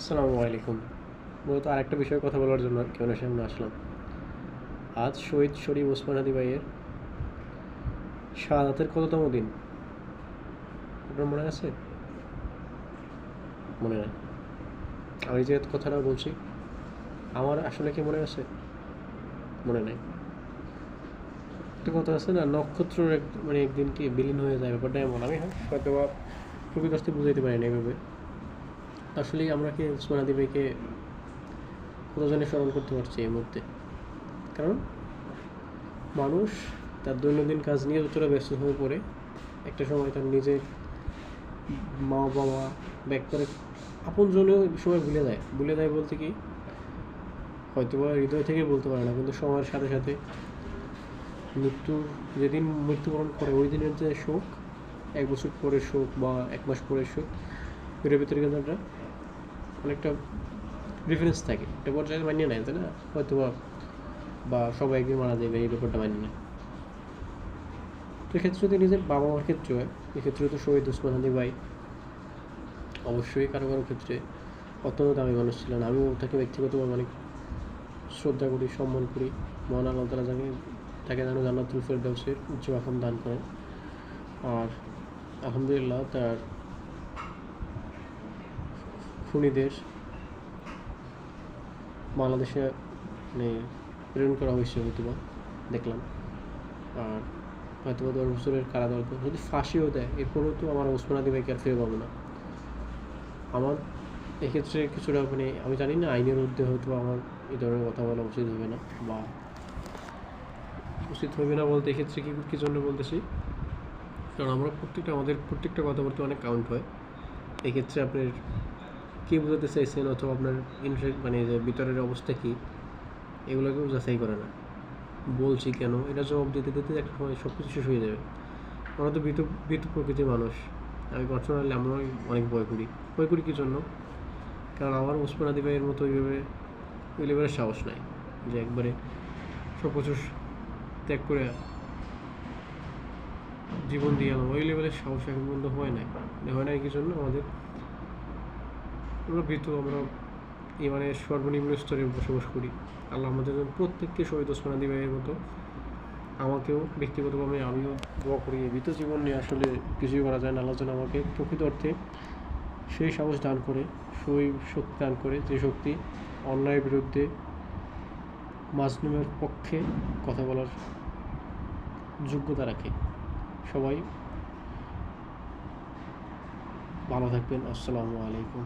আসসালামু আলাইকুম। মূলত আরেকটা বিষয়ে কথা বলার জন্য কেউ সামনে আসলাম। আজ শহীদ শরীফ ওসমান হাদি ভাইয়ের শাহাদাতের কততম দিন আপনার মনে আছে? মনে নাই? আমি যে কথাটা বলছি আমার আসলে কি মনে আছে? মনে নাই। একটা কথা আছে না, নক্ষত্র একদিন কি বিলীন হয়ে যায়, ব্যাপারটা এমন। আমি হয়তো বা প্রকৃত অর্থে বুঝাইতে পারি না এভাবে। আসলেই আমরা কি ওসমান হাদি ভাইকে কতজনে স্মরণ করতে পারছি এই মুহূর্তে? কারণ মানুষ তার দৈনন্দিন কাজ নিয়ে যতটা ব্যস্ত হয়ে পড়ে, একটা সময় তার নিজের মা বাবা ব্যাক করে আপনজনেও সময় ভুলে যায় বলতে কি হয়তো বা হৃদয় থেকে বলতে পারে না, কিন্তু সময়ের সাথে সাথে মৃত্যুর যেদিন মৃত্যুবরণ করে ওই দিনের যে শোক, এক বছর পরে শোক বা এক মাস পরে শোক, এটার ভিতরে কিন্তু একটা অনেকটা ডিফারেন্স থাকে। একটা পর্যায়ে মানিয়ে নেয়, তাই না? হয়তো বা সবাই একদিন মারা যাবে, এই ব্যাপারটা মানিয়ে নেয়। তো এক্ষেত্রে যদি নিজের বাবা মার ক্ষেত্রে হয়, এক্ষেত্রে তো শহীদ ওসমান হাদি ভাই অবশ্যই কারো কারো ক্ষেত্রে অত্যন্ত দামি মানুষ ছিলেন। আমিও তাকে ব্যক্তিগতভাবে অনেক শ্রদ্ধা করি, সম্মান করি। মহান আল্লাহ তাআলা তাকে যেন জান্নাতুল ফেরদাউসের উচ্চ মাকাম দান করেন। আর আলহামদুলিল্লাহ তার খুনিদের বাংলাদেশে মানে প্রেরণ করা হয়েছে হয়তোবা, দেখলাম। আর হয়তো 10 বছরের কারাদণ্ড যদি ফাঁসিও দেয়, এরপরেও তো আমার ওসমান হাদি ভাইকে আর ফিরে পাবো না। আমার এক্ষেত্রে কিছুটা আমি জানি না আইনের ঊর্ধ্বে হয়তো আমার এই ধরনের কথা বলা উচিত হবে না, বা উচিত হবে না বলতে এক্ষেত্রে কী জন্য বলতেছি, কারণ আমাদের প্রত্যেকটা কথাবার্তা অনেক কাউন্ট হয়। এক্ষেত্রে আপনার কী বোঝাতে চাইছেন অথবা আপনার যে ভিতরের অবস্থা কী, এগুলোকেও যাচাই করে না। বলছি কেন, এটা জবাব দিতে দিতে একটা সময় সব কিছু শেষ হয়ে যাবে। আমরা তো ভীতু প্রকৃতির মানুষ। আমি পার্সোনালি আমরা অনেক ভয় করি কী জন্য? কারণ আমার ওসমান হাদি ভাইয়ের মতো ওই লেভেলের সাহস নাই যে একবারে সব কিছু ত্যাগ করে জীবন দিয়ে গেলাম। ওই লেভেলের সাহস এখন পর্যন্ত হয় নাই কি জন্য? আমরা ভীতু, আমরা সর্বনিম্ন স্তরে বসবাস করি। আল্লাহ আমাদের প্রত্যেককে শহীদ ওসমান হাদি ভাইয়ের মতো আমাকেও ব্যক্তিগতভাবে আমিও দোয়া করি। ভীত জীবন নিয়ে আসলে কিছুই করা যায় না। আল্লাহ যেন আমাকে প্রকৃত অর্থে সেই সাহস দান করে, সেই শক্তি দান করে, যে শক্তি অন্যায়ের বিরুদ্ধে মাজলুমের পক্ষে কথা বলার যোগ্যতা রাখে। সবাই ভালো থাকবেন। আসসালামু আলাইকুম।